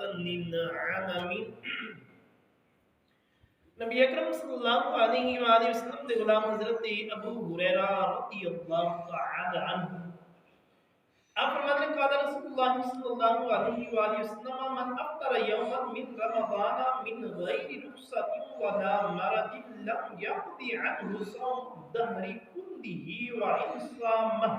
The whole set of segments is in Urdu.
للنعم نبی اکرم صلی اللہ علیہ وآلہ وسلم دے غلام حضرت ابو ہریرہ رضی اللہ تعالی عنہ آپ فرماتے ہیں قال رسول اللہ صلی اللہ علیہ وآلہ وسلم من افطر یوما من رمضان من غیر رخصۃ ولا مرض لم يقض عنه صوم الدهر كله وإن صامه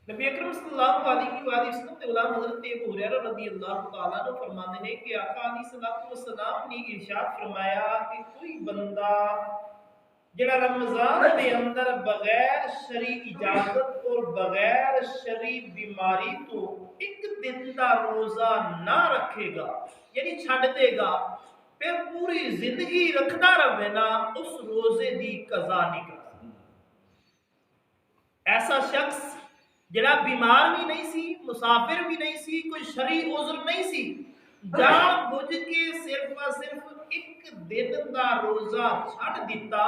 نبی اکرم صلی اللہ علیہ وآلہ وسلم کے غلام حضرت ابو ہریرہ رضی اللہ تعالیٰ عنہ فرماتے ہیں کہ آقا علیہ الصلوۃ والسلام نے ارشاد فرمایا کہ کوئی بندہ جڑا رمضان کے اندر بغیر شرعی اجازت اور بغیر شرعی بیماری تو ایک دن کا روزہ نہ رکھے گا یعنی چھڑ دے گا پھر پوری زندگی رکھتا رہے نا اس روزے دی قضا نہیں کر سکتا۔ ایسا شخص جڑا بیمار بھی نہیں سی مسافر بھی نہیں سی کوئی شرعی عذر نہیں سی جان بوجھ کے صرف اور صرف ایک دن دا روزہ چھڑ دیتا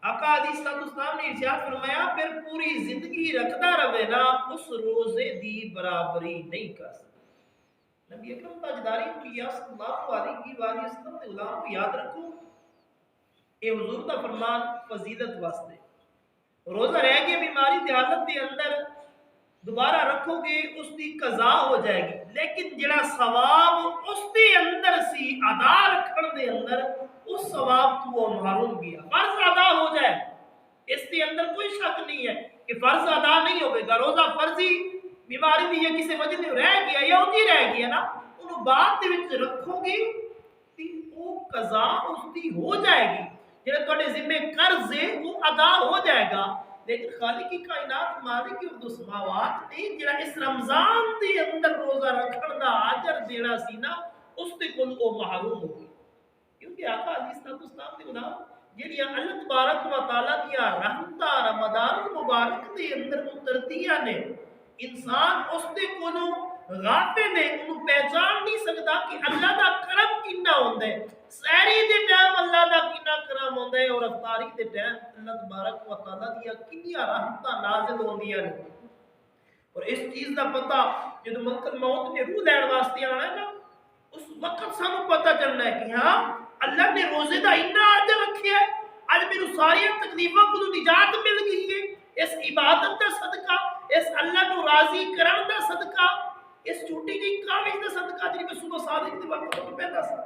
آقا علیہ الصلوۃ والسلام نے ارشاد فرمایا پھر پوری زندگی رکھتا رہے نا اس روزے دی برابری نہیں کر سکتا۔ نبی اکرم تاجداری کیا صلی اللہ علیہ وآلہ وسلم نے غلام کو یاد رکھو اے حضور کا فرمان فضیلت واسطے روزہ رہ گیا بیماری دی حالت کے اندر دوبارہ رکھو گے اس کی قضا ہو جائے گی لیکن جڑا ثواب اس کے اندر سی ادا رکھن دے اندر اس ثواب تو وہ محروم گیا۔ فرض ادا ہو جائے اس کے اندر کوئی شک نہیں ہے کہ فرض ادا نہیں ہوئے گا روزہ فرضی بیماری بھی یا کسی وجہ سے رہ گیا یا ہوتی رہ گیا نا انہوں بعد دے وچ رکھو گی تی وہ قضا اس کی ہو جائے گی جڑا تواڈے ذمہ قرض ہے وہ ادا ہو جائے گا لیکن خالق کی کائنات مالک کی اردو سماوات نے جڑا اس رمضان دے اندر روزہ رکھن دا اجر دینا سی نا اس تے کول او محروم ہو گئی کیونکہ آقا علیہ الصلوۃ والسلام نے غلام جڑی اللہ تبارک و تعالی دی رحمتاں رمضان المبارک دے اندر اترتیاں نے انسان اس تے کولوں غافل ہے انہوں پہچان نہیں سکتا کہ اللہ دا کرم کتنا ہوندا ہے سحری دے ٹائم اللہ دا کتنا کرم ہوندا ہے اور افطاری دے ٹائم اللہ تبارک و تعالی دی کتنی رحمتاں نازل ہوندیاں نے اور اس چیز دا پتہ جدوں ملکل موت نے روح لین واسطے آنا ہے نا اس وقت سانوں پتہ چلنا ہے کہ ہاں اللہ نے روزے دا اتنا اجر رکھیا ہے اج میرے ساری تکلیفاں کو نجات مل گئی ہے اس عبادت دا صدقہ اس اللہ نو راضی کرن دا صدقہ اس چھوٹی جی کاوش دا صدقہ جی میں صبح صادق دی وقت تو پہلا سا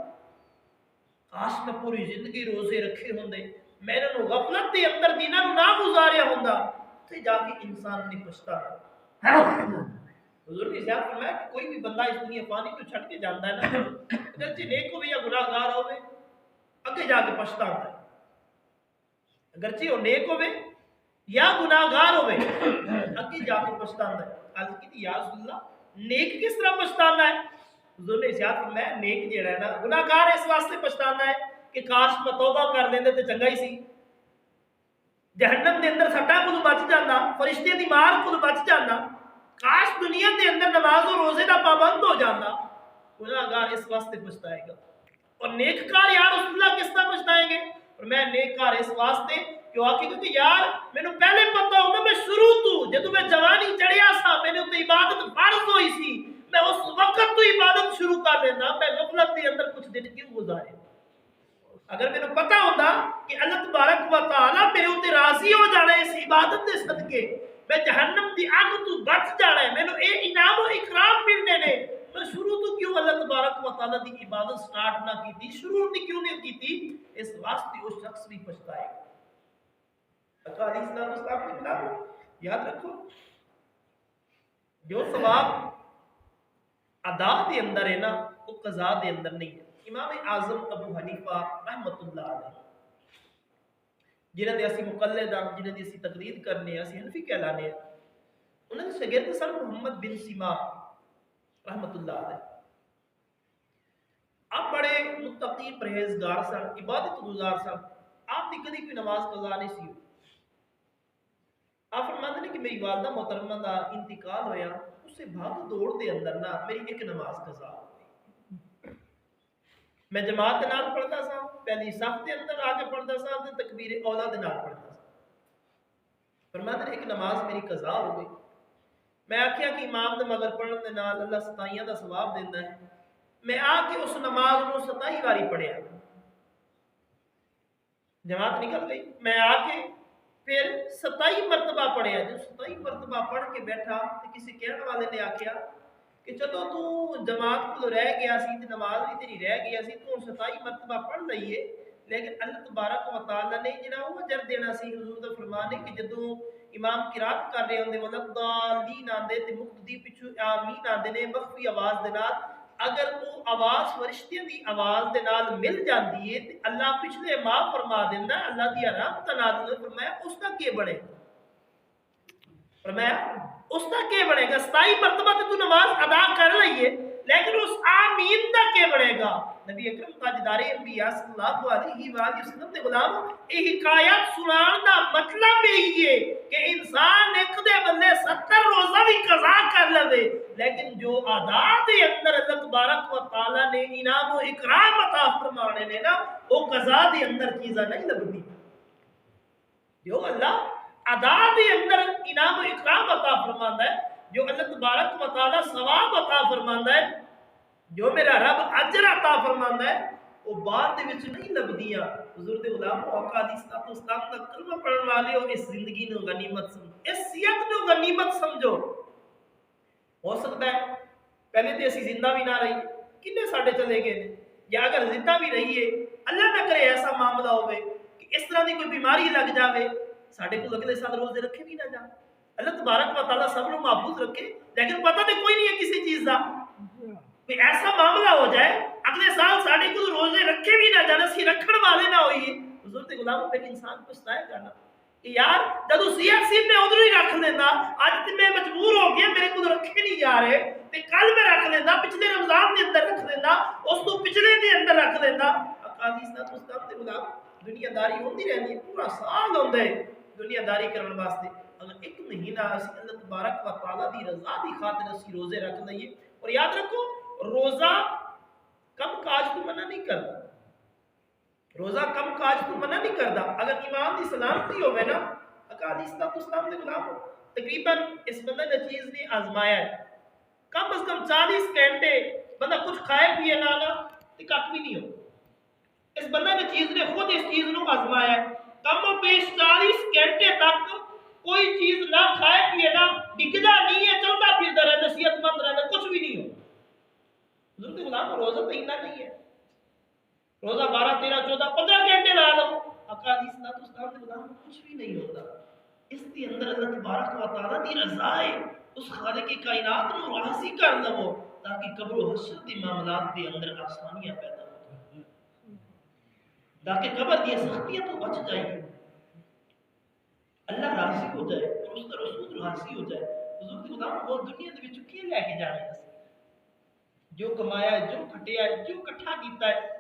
کاش میں پوری زندگی روزے رکھے ہوندے میں نے غفلت دے اندر دیناں نو نہ گزاریا ہوندا تے جا کے انسان نے پچھتانا حضور نے ارشاد فرمایا کہ کوئی بھی بندہ اس دنیا پانی کو چھٹ کے جاندا ہے نا اگرچہ نیک ہو یا گناہگار ہوے اگے جا کے پچھتاتا ہے اگرچہ وہ نیک ہوے یا گناہگار ہوے اگے جا کے پچھتاتا ہے عرض کی یا رسول اللہ نیک کس طرح پچھتانا ہے حضور نے ارشاد فرمایا نیک جڑا ہے نا گناہگار اس واسطے پچھتانا ہے کہ کاش میں توبہ کر لیندے تے چنگا ہی سی جہنم دے اندر سٹا کو بچ جاندا فرشتے دی مار کو بچ جاندا کاش دنیا دے اندر نماز و روزے دا پابند ہو جاندا گناہگار اس واسطے پچھتائے گا اور نیککار یا رسول اللہ کس طرح پچھتائیں گے اور میں نیککار اس واسطے کہ حقیقت کہ یار مینوں پہلے پتہ ہوندا میں شروع تو جدوں میں جوانی چڑھیا سا میں نے تے عبادت فرض ہوئی سی میں اس وقت تو عبادت شروع کر لینا میں غفلت کے اندر کچھ دن کیوں گزارے اگر مینوں پتہ ہوندا کہ اللہ تبارک و تعالی میرے اوتے راضی ہو جانا ہے اس عبادت دے صدقے میں جہنم دی اگ تو بچ جانا ہے مینوں اے انعام و اکرام ملنے نے میں شروع تو کیوں اللہ تبارک و تعالی دی عبادت سٹارٹ نہ کیتی شروع نہیں کیوں نہیں کیتی اس واسطے اس شخص بھی پچھتائے گا اچھا علیہ السلام نے کہا یاد رکھو جو ثواب ادا دے اندر ہے نا وہ قضا دے اندر نہیں ہے امام اعظم ابو حنیفہ رحمۃ اللہ علیہ جنہاں دے اسی مقلد ہاں جنہاں دی اسی تقلید کرنے اسی حنفی کہلانے ہیں انہاں دے شاگرد سن محمد بن سیمار رحمۃ اللہ علیہ آپ بڑے متقی پرہیزگار سن عبادت گزار سن آپ دی کدی کوئی نماز قضا نہیں سی آپ فرماتے ہیں کہ میری والدہ محترمہ دا انتقال ہویا اس سے بھاگ دوڑ دے اندر نا میری ایک نماز قضا ہو گئی میں جماعت نال پڑھتا سا پہلی صف دے اندر آ کے پڑھتا سا تے تکبیر اولا دے نال پڑھتا سا فرماتے ہیں ایک نماز میری قضا ہو گئی میں آخیا کہ امام دے مگر پڑھن دے نال اللہ 27 دا ثواب دیندا ہے. میں آ کے اس نماز نو 27 واری پڑھیا. جماعت نکل گئی. میں آ کے پھر 27 مرتبہ پڑھیا. جو 27 مرتبہ پڑھ کے بیٹھا تو کسی کہنے والے نے آخیا کہ چلو تو جماعت کو رہ گیا سی تے نماز بھی تیری رہ گیا سی تو 27 مرتبہ پڑھ لئیے، لیکن اللہ تبارک و تعالی نے جڑا وہ اجر دینا سی. حضور دا فرمان ہے کہ جدوں امام قرات کر رہے ہوندے ولد ضالین آندے تے مقتدی پچھو آمین آندے نے مخفی آواز دے نال، اگر وہ آواز فرشتیاں دی آواز دے نال مل جاندی ہے تے اللہ پچھلے معاف فرما دیندا ہے. اللہ دی رحمت نازل ہوئی. فرمایا اس کا کی بنے گا؟ فرمایا اس کا کی بنے گا؟ 27 مرتبہ تے تو نماز ادا کر لئیے لیکن اس آمین دا کی بنے گا؟ نبی اکرم تاجدار انبیاء صلی اللہ علیہ وآلہ وسلم دے غلام یہ حکایت سنان دا مطلب یہی ہے کہ انسان ایک دے بندے 70 روزہ بھی قضا کر لے لیکن جو ادا دے اندر اللہ تبارک و تعالی نے انعام و اکرام عطا فرمانے نے نا وہ قضا دے اندر چیزاں نہیں لگتی. جو اللہ ادا دے اندر انعام و اکرام عطا فرماندا ہے، جو اللہ تبارک و تعالی ثواب عطا فرماندا ہے، جو میرا رب اجر عطا فرماندا ہے، وہ بعد دے وچ نہیں لبدیاں. حضور دے غلام آقا علیہ الصلوۃ والسلام دا کلمہ پڑھن والے ہو اس زندگی نو غنیمت سمجھو، اس صحت نو غنیمت سمجھو. ہو سکتا ہے پہلے تے اسی زندہ بھی نہ رہی، کنے ساڈے چلے گئے نے، یا اگر زندہ بھی رہیے اللہ نہ کرے ایسا معاملہ ہوئے کہ اس طرح دی کوئی بیماری لگ جاوے ساڈے کو اگلے سال روزے رکھے بھی نہ جان. اللہ تبارک و تعالیٰ سب لوگ محفوظ رکھے لیکن پتہ تے کوئی نہیں ہے کسی چیز دا. کوئی ایسا معاملہ ہو جائے اگلے سال ساڑھے کو روزے رکھے بھی نہ جانا سی رکھن والے نہ ہوئیے. حضور تے غلاموں پہ انسان کو ستائے گا نا کہ یار جدو صحت سی میں ادھر ہی رکھ لینا، اج تے میں مجبور ہو گیا میرے کو رکھے نہیں جا رہے تے کل میں رکھ لینا، پچھلے رمضان دے اندر رکھ لینا، اس تو پچھلے دے اندر رکھ لینا. احادیث دا مستقبل تے غلام دنیا داری ہوندی رہندی ہے، پورا سال ہوندا ہے دنیا داری کرن واسطے. اگر ایک مہینہ اسی اللہ تبارک و تعالی دی رضا دی خاطر اسی روزے رکھ لئیے. اور یاد رکھو روزہ کم کاج تو منع نہیں کرتا، روزہ کم کاج تو منع نہیں کرتا. اگر ایمان دی سلامتی ہوئے نا احادیث دا اسلام دے غلام تقریباً اس بندہ نے چیز نے آزمایا ہے کم از کم 40 گھنٹے بندہ کچھ کھائے پیے نہ تے کٹ بھی نہیں ہو. اس بندہ نے چیز نے خود اس چیز نو آزمایا ہے کم و بیش 40 گھنٹے تک کوئی چیز نہ کھائے پیے نہ ڈگدا نہیں ہے، چلتا پھرتا رہتا، صحت مند رہتا، کچھ بھی نہیں ہو. حضور کے غلام روزہ تو اتنا نہیں ہے، روزہ 12 13 14 15 گھنٹے لا لو احادیث نہ تو استاد کے غلام کچھ بھی نہیں ہوتا. اس کے اندر اللہ تبارک و تعالی دی رضا ہے، اس خالق کی کائنات نو راضی کر لو تاکہ قبر و حشر دی معاملات دے اندر آسانیاں پیدا ہو، تاکہ قبر دی سختیاں تو بچ جائے، اللہ راضی ہو جائے اور اس کا رسول راضی ہو جائے. حضور کے غلام وہ دنیا دے وچ کی لے کے جانا ہے، جو کمایا ہے، جو کھٹیا ہے، جو اکٹھا کیتا ہے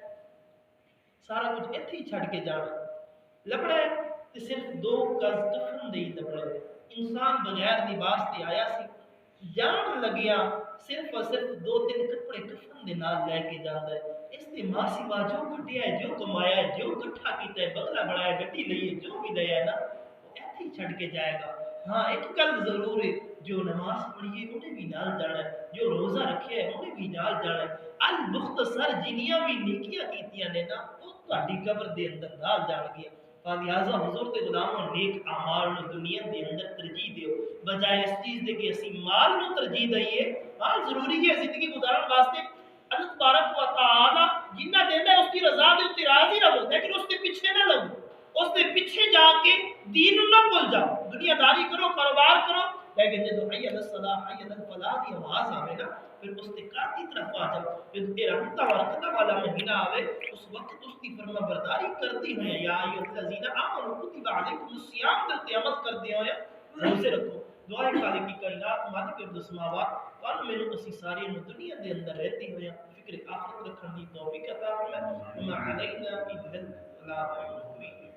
سارا کچھ ایتھے ہی چھڈ کے جانا. لبڑا ہے تے صرف 2 گز کفن دے لبڑا ہے. انسان بغیر لباس تے آیا سی، جان لگیا صرف اور صرف 2-3 کپڑے کفن دے نال لے کے جاندا ہے. اس دے ماں سوا جو کھٹیا ہے، جو کمایا ہے، جو اکٹھا کیتا ہے، بنگلہ بنایا، گڈی لئی ہے، جو بھی لیا ہے نا وہ ایتھے ہی چھڈ کے جائے گا. ہاں ایک گل ضرور ہے، جو نماز پڑھی ہے انہیں بھی نال جانا ہے، جو روزہ رکھے ہے انہیں بھی نال جانا ہے. المختصر جنیاں بھی نیکیاں کیتیاں نے نا وہ تہاڈی قبر دے اندر نال جان گیا. لہٰذا حضور کے غلاموں نیک اعمال نو دنیا دے اندر ترجیح دیو بجائے اس چیز دے کہ اسی مال نو ترجیح دئیے. مال ضروری ہے زندگی گزارن واسطے، اللہ تبارک و تعالی جنہ دیندا ہے اس کی رضا دے تے راضی رہو لیکن اس کے پیچھے نہ لگو، اس کے پیچھے جا کے دین نہ بھول جاؤ. دنیا داری کرو، کاروبار کرو، لیکن جدو حی علی الصلاح حی علی الفلاح کی آواز آوے نا پھر اس کے کار کی طرف آ جاؤ. جدو اے رحمتہ برکتہ والا مہینہ آوے اس وقت اس کی فرما برداری کرتی ہوئے یا ایھا الذین آمنوا کتب علیکم الصیام دلتے عمل کرتے ہوئے روزے رکھو. دعائے خالق کی کائنات مالک ارض و سماوات وان میں اسی ساری دنیا دے اندر رہتی ہوئے فکر آخرت رکھنے کی توفیق عطا فرمائے. وما علینا الا البلاغ المبین.